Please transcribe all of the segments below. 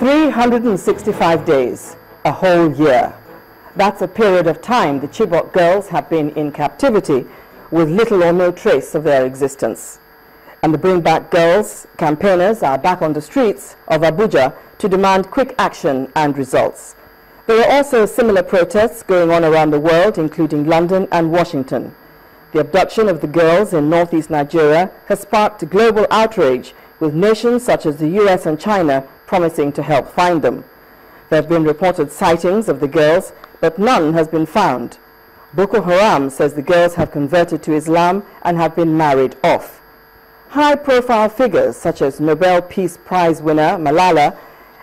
365 days, a whole year. That's a period of time the Chibok girls have been in captivity with little or no trace of their existence. And the Bring Back Girls campaigners are back on the streets of Abuja to demand quick action and results. There are also similar protests going on around the world, including London and Washington. The abduction of the girls in northeast Nigeria has sparked global outrage, with nations such as the US and China promising to help find them. There have been reported sightings of the girls, but none has been found. Boko Haram says the girls have converted to Islam and have been married off. High-profile figures such as Nobel Peace Prize winner Malala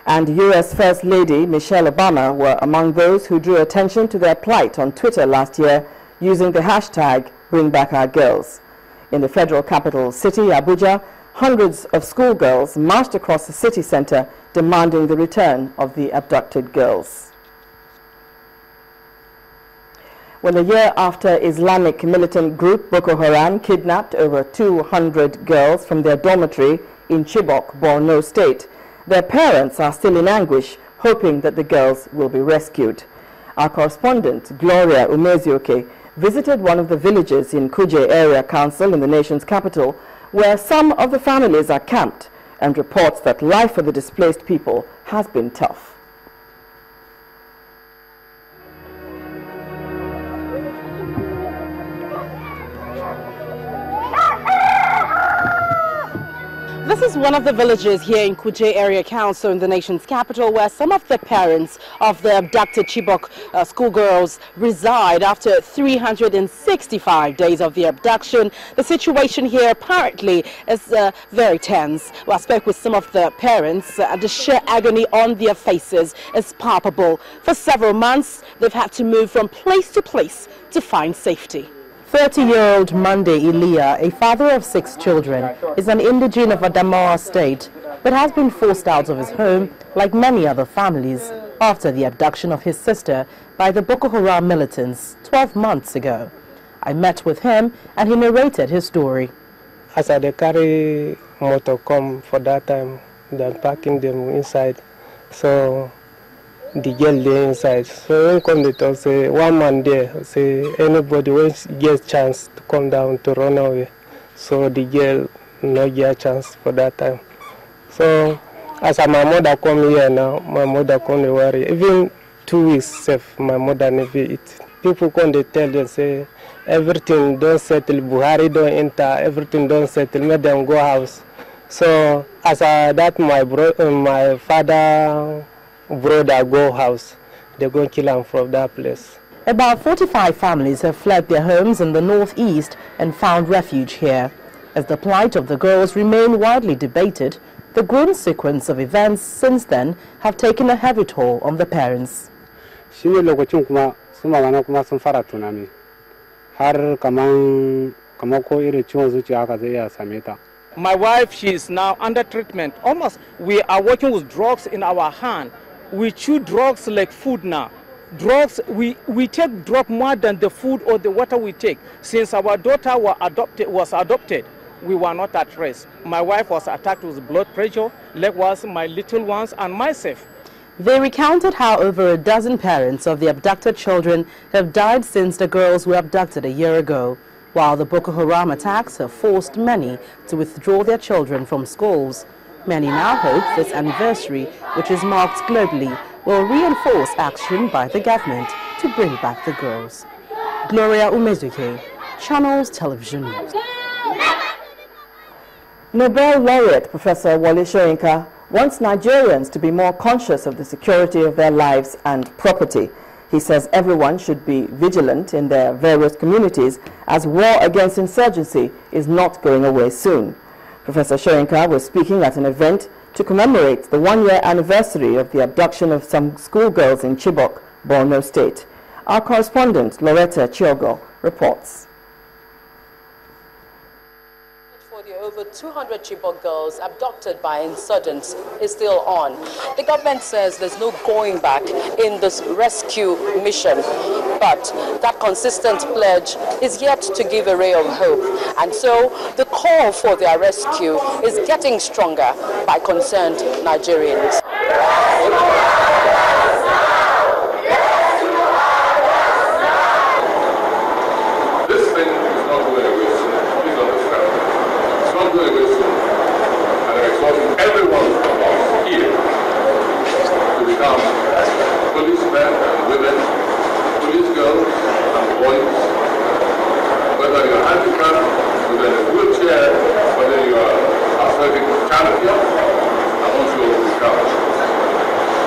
and US First Lady Michelle Obama were among those who drew attention to their plight on Twitter last year using the hashtag #BringBackOurGirls. In the federal capital city, Abuja, hundreds of schoolgirls marched across the city center demanding the return of the abducted girls. When a year after Islamic militant group Boko Haram kidnapped over 200 girls from their dormitory in Chibok, Borno State, their parents are still in anguish, hoping that the girls will be rescued. Our correspondent, Gloria Umezioke, visited one of the villages in Kuje Area Council in the nation's capital, where some of the families are camped, and reports that life for the displaced people has been tough. This is one of the villages here in Kuje Area Council in the nation's capital, where some of the parents of the abducted Chibok schoolgirls reside after 365 days of the abduction. The situation here apparently is very tense. Well, I spoke with some of the parents and the sheer agony on their faces is palpable. For several months, they've had to move from place to place to find safety. 30-year-old Monday Iliya, a father of 6 children, is an indigene of Adamawa State, but has been forced out of his home, like many other families, after the abduction of his sister by the Boko Haram militants 12 months ago. I met with him and he narrated his story. As I carry motor come for that time, then packing them inside, so the girl there inside. So when come they talk, say one man there, say anybody when gets chance to come down to run away. So the girl no get a chance for that time. So as my mother come here now, my mother come to worry. Even 2 weeks safe, my mother never eat. People come they tell them say everything don't settle, Buhari don't enter, everything don't settle, make them go house. So as that my father brother go house, they're going to kill him from that place. About 45 families have fled their homes in the northeast and found refuge here. As the plight of the girls remain widely debated, the grim sequence of events since then have taken a heavy toll on the parents. My wife, she is now under treatment. Almost, we are working with drugs in our hand. We chew drugs like food now. Drugs, we take drug more than the food or the water we take. Since our daughter was adopted, we were not at rest. My wife was attacked with blood pressure, likewise my little ones and myself. They recounted how over a dozen parents of the abducted children have died since the girls were abducted a year ago, while the Boko Haram attacks have forced many to withdraw their children from schools. Many now hope this anniversary, which is marked globally, will reinforce action by the government to bring back the girls. Gloria Umezuke, Channels Television News. Nobel laureate Professor Wole Soyinka wants Nigerians to be more conscious of the security of their lives and property. He says everyone should be vigilant in their various communities as war against insurgency is not going away soon. Professor Soyinka was speaking at an event to commemorate the 1-year anniversary of the abduction of some schoolgirls in Chibok, Borno State. Our correspondent, Loretta Chiogo, reports. For for the over 200 Chibok girls abducted by insurgents is still on. The government says there's no going back in this rescue mission, but that consistent pledge is yet to give a ray of hope. And so the call for their rescue is getting stronger by concerned Nigerians. Everyone of us here to become policemen and women, police girls and boys, whether you're handicapped, whether you're in a wheelchair, whether you are athletic champion, and also become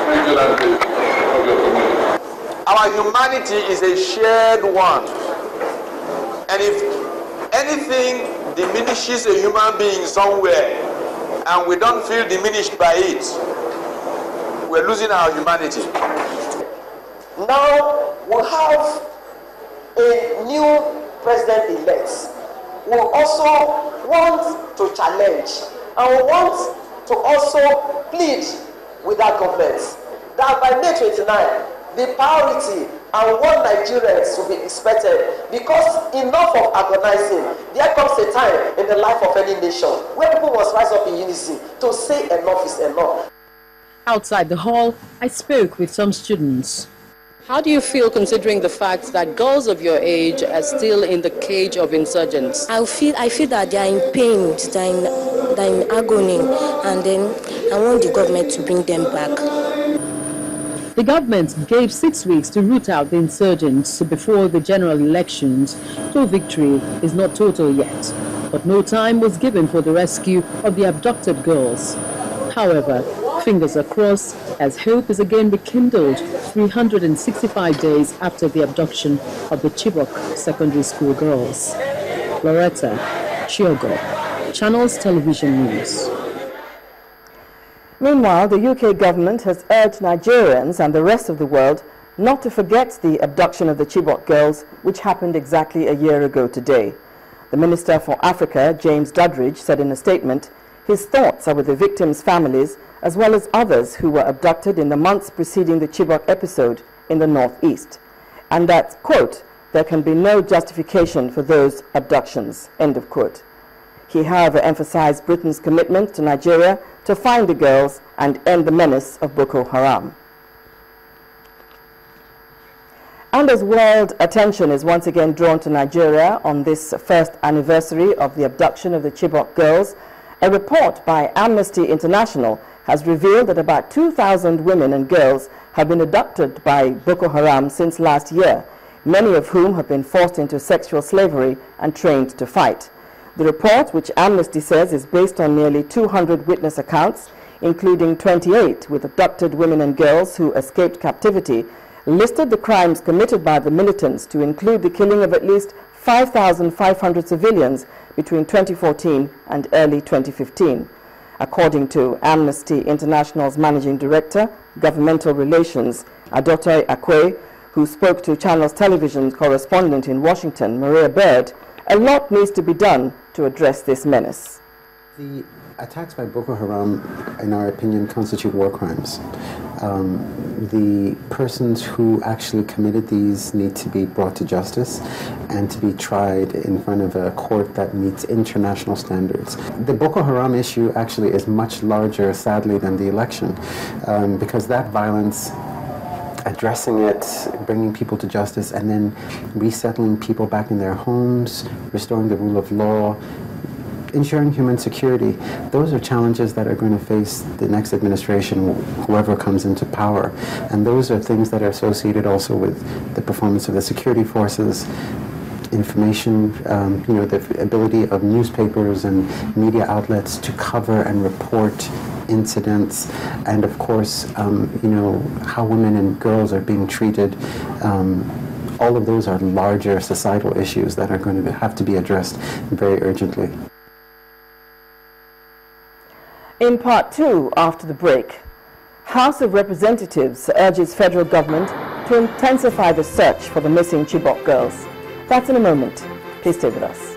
vigilantes of your community. Our humanity is a shared one, and if anything diminishes a human being somewhere, and we don't feel diminished by it, we're losing our humanity. Now we have a new president-elect. We also want to challenge, and we want to also plead with our government that by May 29, the priority and what Nigerians will be expected, because enough of agonizing. There comes a time in the life of any nation where people must rise up in unity to say enough is enough. Outside the hall, I spoke with some students. How do you feel considering the fact that girls of your age are still in the cage of insurgents? I feel that they are in pain, they are in agony, and then I want the government to bring them back. The government gave 6 weeks to root out the insurgents before the general elections, so victory is not total yet. But no time was given for the rescue of the abducted girls. However, fingers are crossed as hope is again rekindled 365 days after the abduction of the Chibok secondary school girls. Loretta Chiogo, Channels Television News. Meanwhile, the UK government has urged Nigerians and the rest of the world not to forget the abduction of the Chibok girls, which happened exactly a year ago today. The Minister for Africa, James Duddridge, said in a statement, his thoughts are with the victims' families as well as others who were abducted in the months preceding the Chibok episode in the northeast, and that, quote, there can be no justification for those abductions, end of quote. He, however, emphasized Britain's commitment to Nigeria to find the girls and end the menace of Boko Haram. And as world attention is once again drawn to Nigeria on this first anniversary of the abduction of the Chibok girls, a report by Amnesty International has revealed that about 2,000 women and girls have been abducted by Boko Haram since last year, many of whom have been forced into sexual slavery and trained to fight. The report, which Amnesty says is based on nearly 200 witness accounts, including 28 with abducted women and girls who escaped captivity, listed the crimes committed by the militants to include the killing of at least 5,500 civilians between 2014 and early 2015. According to Amnesty International's Managing Director, Governmental Relations, Adotoy Akwe, who spoke to Channels Television correspondent in Washington, Maria Baird, a lot needs to be done to address this menace. The attacks by Boko Haram, in our opinion, constitute war crimes. The persons who actually committed these need to be brought to justice and to be tried in front of a court that meets international standards. The Boko Haram issue actually is much larger, sadly, than the election, because that violence, addressing it, bringing people to justice, and then resettling people back in their homes, restoring the rule of law, ensuring human security, those are challenges that are going to face the next administration, whoever comes into power. And those are things that are associated also with the performance of the security forces, information, the ability of newspapers and media outlets to cover and report incidents, and of course, how women and girls are being treated. All of those are larger societal issues that are going to have to be addressed very urgently. In part two, after the break, House of Representatives urges federal government to intensify the search for the missing Chibok girls. That's in a moment. Please stay with us.